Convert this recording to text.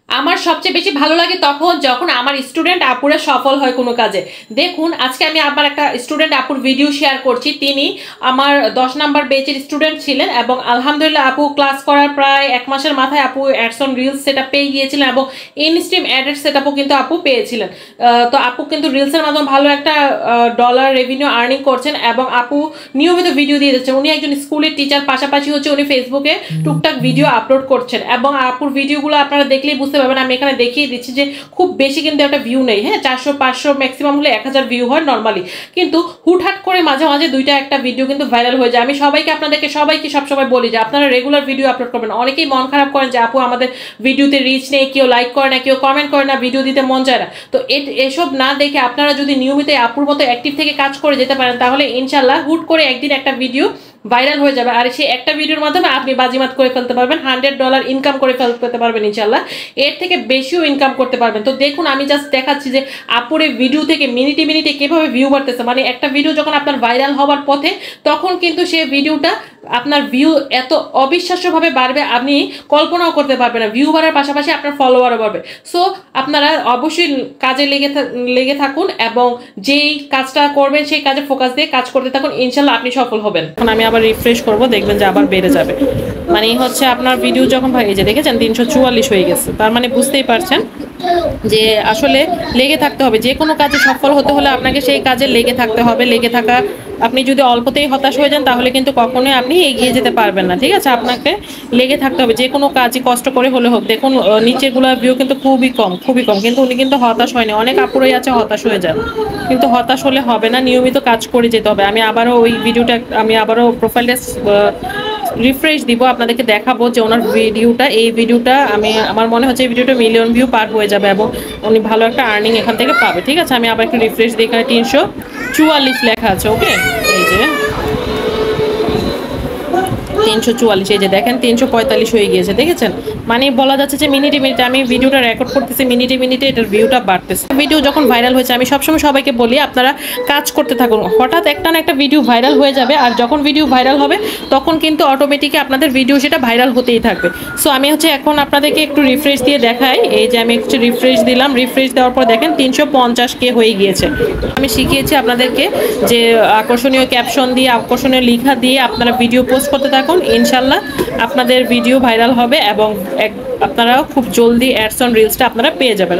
আমার সবচেয়ে বেশি ভালো লাগে তখন যখন আমার স্টুডেন্ট আপুরা সফল হয় কোনো কাজে। দেখুন আজকে আমি আবার একটা স্টুডেন্ট আপুর ভিডিও শেয়ার করছি। তিনি আমার 10 নাম্বার বেচের স্টুডেন্ট ছিলেন এবং আলহামদুলিল্লাহ আপু ক্লাস করার প্রায় 1 মাসের মাথায় আপু অ্যাডস অন রিলস সেটআপ পেয়ে গিয়েছিলেন এবং ইনস্ট্রিম অ্যাডের সেটআপও কিন্তু আপু পেয়েছিলেন। তো আপু কিন্তু রিলসের মাধ্যমে ভালো একটা ডলার রেভিনিউ আর্নিং করছেন এবং আপু নিয়মিত ভিডিও দিয়ে দিচ্ছেন। উনি একজন স্কুলের টিচার, পাশাপাশি হচ্ছে উনি ফেসবুকে টুকটাক ভিডিও আপলোড করছেন এবং আপুর ভিডিওগুলো আপনারা দেখলেই বুঝতে পারবেন। আমি এখানে দেখিয়ে দিচ্ছি যে খুব বেশি কিন্তু একটা ভিউ নেই, হ্যাঁ 400-500 ম্যাক্সিমাম হলে 1000 ভিউ হয় নর্মালি, কিন্তু হুটহাট করে মাঝে মাঝে দুইটা একটা ভিডিও কিন্তু ভাইরাল হয়ে যায়। আমি আপনাদেরকে সবাইকে সবসময় বলি যে আপনারা রেগুলার ভিডিও আপলোড করবেন। অনেকেই মন খারাপ করেন যে আপু আমাদের ভিডিওতে রিচ নেই, কেউ লাইক করে না, কেউ কমেন্ট করে না, ভিডিও দিতে মন চায় না। তো এসব না দেখে আপনারা যদি নিয়মিত আপুর মতো অ্যাক্টিভ থেকে কাজ করে যেতে পারেন তাহলে ইনশাল্লাহ হুট করে একদিন একটা ভিডিও ভাইরাল হয়ে যাবে আর সেই একটা ভিডিওর মাধ্যমে আপনি বাজিমাত করে ফেলতে পারবেন, $100 ইনকাম করে ফেলতে পারবেন ইনশাল্লাহ। এর থেকে বেশিও ইনকাম করতে পারবেন। তো দেখুন আমি জাস্ট দেখাচ্ছি যে আপুরে ভিডিও থেকে মিনিটে মিনিটে কিভাবে ভিউ বাড়তেছে। মানে একটা ভিডিও যখন আপনার ভাইরাল হওয়ার পথে তখন কিন্তু সেই ভিডিওটা আপনার ভিউ এত অবিশ্বাস্যভাবে বাড়বে আপনি কল্পনাও করতে পারবেন না। ভিউ বাড়ার পাশাপাশি আপনার ফলোয়ারও বাড়বে। সো আপনারা অবশ্যই কাজে লেগে থাকুন এবং যেই কাজটা করবেন সেই কাজে ফোকাস দিয়ে কাজ করতে থাকুন, ইনশাল্লাহ আপনি সফল হবেন। এখন আমি আবার রিফ্রেশ করব, দেখবেন যে আবার বেড়ে যাবে। মানে হচ্ছে আপনার ভিডিও যখন এই যে দেখেছেন 344 হয়ে গেছে, তার মানে বুঝতেই পারছেন যে আসলে লেগে থাকতে হবে। যে কোনো কাজে সফল হতে হলে আপনাকে সেই কাজে লেগে থাকতে হবে। লেগে থাকা, আপনি যদি অল্পতেই হতাশ হয়ে যান তাহলে কিন্তু কখনোই আপনি এগিয়ে যেতে পারবেন না, ঠিক আছে? আপনাকে লেগে থাকতে হবে, যে কোনো কাজই কষ্ট করে হলে হোক। দেখুন নিচেরগুলো ভিউ কিন্তু খুবই কম, কিন্তু উনি কিন্তু হতাশ হয়নি। অনেক আপুরাই আছে হতাশ হয়ে যান, কিন্তু হতাশ হলে হবে না, নিয়মিত কাজ করে যেতে হবে। আমি আবারও ওই ভিডিওটা প্রোফাইলটা রিফ্রেশ দিব, আপনাদেরকে দেখাবো যে ওনার ভিডিওটা, এই ভিডিওটা আমার মনে হচ্ছে এই ভিডিওটা মিলিয়ন ভিউ পার হয়ে যাবে এবং উনি ভালো একটা আর্নিং এখান থেকে পাবে, ঠিক আছে? আমি আবার একটু রিফ্রেশ দিই, এখানে 344 লেখা আছে। ওকে, এই যে 344, এই যে দেখেন 345 হয়ে গিয়েছে, দেখেছেন? মানে বলা যাচ্ছে যে মিনিটে মিনিটে আমি ভিডিওটা রেকর্ড করতেছি, মিনিটে মিনিটে এটার ভিউটা বাড়তেছে। ভিডিও যখন ভাইরাল হয়েছে আমি সবসময় সবাইকে বলি আপনারা কাজ করতে থাকুন। হঠাৎ একটা না একটা ভিডিও ভাইরাল হয়ে যাবে আর যখন ভিডিও ভাইরাল হবে তখন কিন্তু অটোমেটিকলি আপনাদের ভিডিও সেটা ভাইরাল হতেই থাকবে। সো আমি হচ্ছে এখন আপনাদেরকে একটু রিফ্রেশ দিয়ে দেখাই। এই যে আমি একটু রিফ্রেশ দিলাম, রিফ্রেশ দেওয়ার পর দেখেন 350K হয়ে গিয়েছে। আমি শিখিয়েছি আপনাদেরকে যে আকর্ষণীয় ক্যাপশন দিয়ে, আকর্ষণীয় লেখা দিয়ে আপনারা ভিডিও পোস্ট করতে থাকুন, ইনশাল্লাহ আপনাদের ভিডিও ভাইরাল হবে এবং আপনারাও খুব জলদি অ্যাডস অন রিলসটা আপনারা পেয়ে যাবেন।